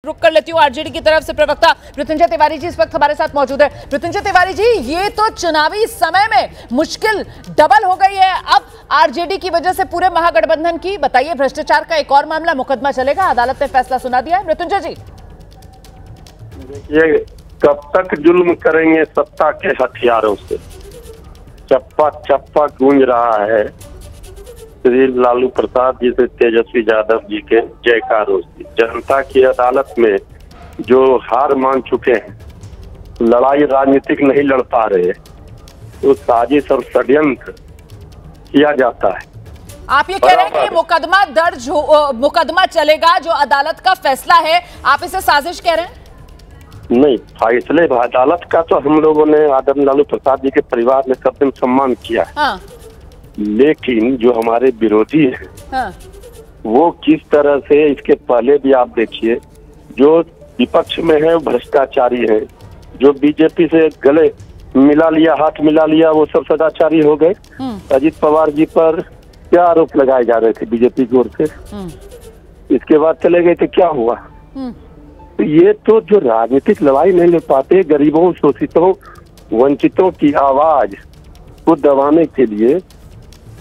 रुक कर लेती हूँ आरजेडी की तरफ से प्रवक्ता मृत्युंजय तिवारी जी इस वक्त हमारे साथ मौजूद है। मृत्युंजय तिवारी जी, ये तो चुनावी समय में मुश्किल डबल हो गई है अब आरजेडी की वजह से पूरे महागठबंधन की। बताइए, भ्रष्टाचार का एक और मामला, मुकदमा चलेगा, अदालत ने फैसला सुना दिया है। मृत्युंजय जी, ये कब तक जुल्म करेंगे सत्ता के हथियारों से? चप्पा चप्पा गूंज रहा है श्री लालू प्रसाद जी से तेजस्वी यादव जी के जयकारों से। जनता की अदालत में जो हार मान चुके हैं, लड़ाई राजनीतिक नहीं लड़ पा रहे, तो साजिश और षड्यंत्र किया जाता है। आप ये कह रहे हैं कि मुकदमा दर्ज हो, मुकदमा चलेगा, जो अदालत का फैसला है, आप इसे साजिश कह रहे हैं? नहीं, फैसले अदालत का तो हम लोगों ने आदरणीय लालू प्रसाद जी के परिवार ने सब दिन सम्मान किया है। हाँ। लेकिन जो हमारे विरोधी हैं, हाँ। वो किस तरह से, इसके पहले भी आप देखिए, जो विपक्ष में है भ्रष्टाचारी है, जो बीजेपी से गले मिला लिया, हाथ मिला लिया, वो सब सदाचारी हो गए। अजीत पवार जी पर क्या आरोप लगाए जा रहे थे बीजेपी की ओर से, इसके बाद चले गए तो क्या हुआ? तो ये तो जो राजनीतिक लड़ाई नहीं ले पाते, गरीबों, शोषितों, वंचितों की आवाज को दबाने के लिए।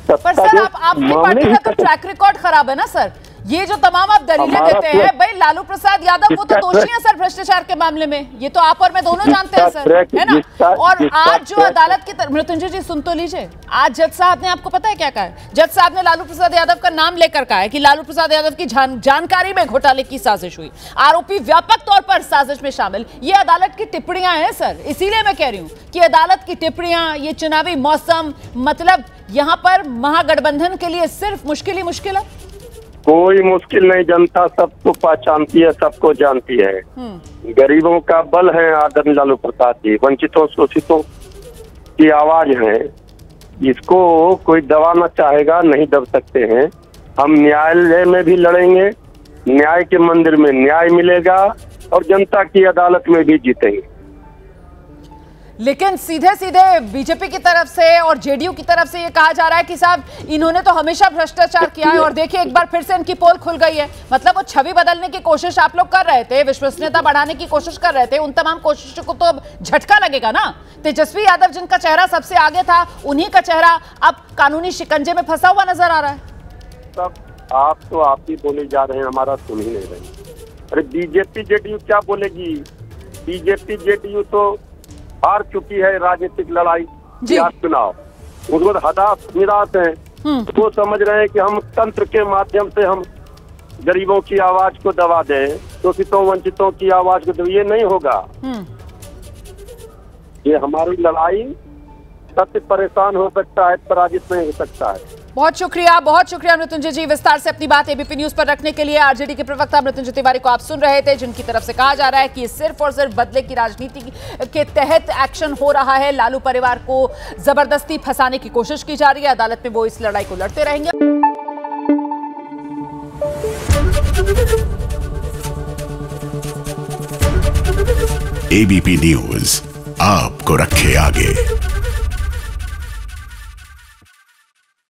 पर सर, आपकी पार्टी का तो ट्रैक रिकॉर्ड खराब है ना सर। ये जो तमाम आप दलीलें देते हैं, भाई लालू प्रसाद यादव वो तो दोषी हैं सर भ्रष्टाचार के मामले में, ये तो आप और मैं दोनों जानते हैं सर, है ना। और आज जो अदालत की तरफ, मृत्युंजय जी सुन तो लीजिए, आज जज साहब ने आपको पता है क्या कहा है? जज साहब ने लालू प्रसाद यादव का नाम लेकर कहा है कि लालू प्रसाद यादव की जानकारी में घोटाले की साजिश हुई, आरोपी व्यापक तौर पर साजिश में शामिल। ये अदालत की टिप्पणियां हैं सर, इसीलिए मैं कह रही हूं कि अदालत की टिप्पणियां, ये चुनावी मौसम, मतलब यहां पर महागठबंधन के लिए सिर्फ मुश्किल ही मुश्किल है। कोई मुश्किल नहीं, जनता सबको पहचानती है, सबको जानती है। गरीबों का बल है आदरणीय लालू प्रसाद जी, वंचितों शोषितों की आवाज है। इसको कोई दबाना चाहेगा, नहीं दब सकते हैं। हम न्यायालय में भी लड़ेंगे, न्याय के मंदिर में न्याय मिलेगा और जनता की अदालत में भी जीतेंगे। लेकिन सीधे सीधे बीजेपी की तरफ से और जेडीयू की तरफ से ये कहा जा रहा है कि साहब इन्होंने तो हमेशा भ्रष्टाचार किया है, और देखिए एक बार फिर से इनकी पोल खुल गई है। मतलब वो छवि बदलने की कोशिश आप लोग कर रहे थे, विश्वसनीयता बढ़ाने की कोशिश कर रहे थे, उन तमाम कोशिशों को तो अब झटका लगेगा ना। तेजस्वी यादव जिनका चेहरा सबसे आगे था, उन्हीं का चेहरा अब कानूनी शिकंजे में फंसा हुआ नजर आ रहा है। सब आप ही बोले जा रहे हैं, हमारा सुन ही नहीं रहे। अरे बीजेपी जेडीयू क्या बोलेगी? बीजेपी जेडीयू तो हार चुकी है राजनीतिक लड़ाई या चुनाव, उनको हताश निराश है। वो समझ रहे हैं कि हम तंत्र के माध्यम से हम गरीबों की आवाज को दबा दें, शोषितों वंचितों की आवाज को दबा, ये नहीं होगा। ये हमारी लड़ाई, सत्य परेशान हो सकता है, पराजित नहीं हो सकता है। बहुत शुक्रिया मृत्युंजय जी, विस्तार से अपनी बात एबीपी न्यूज पर रखने के लिए। आरजेडी के प्रवक्ता मृत्युंजय तिवारी को आप सुन रहे थे, जिनकी तरफ से कहा जा रहा है कि सिर्फ और सिर्फ बदले की राजनीति के तहत एक्शन हो रहा है, लालू परिवार को जबरदस्ती फंसाने की कोशिश की जा रही है। अदालत में वो इस लड़ाई को लड़ते रहेंगे। एबीपी न्यूज आपको रखे आगे।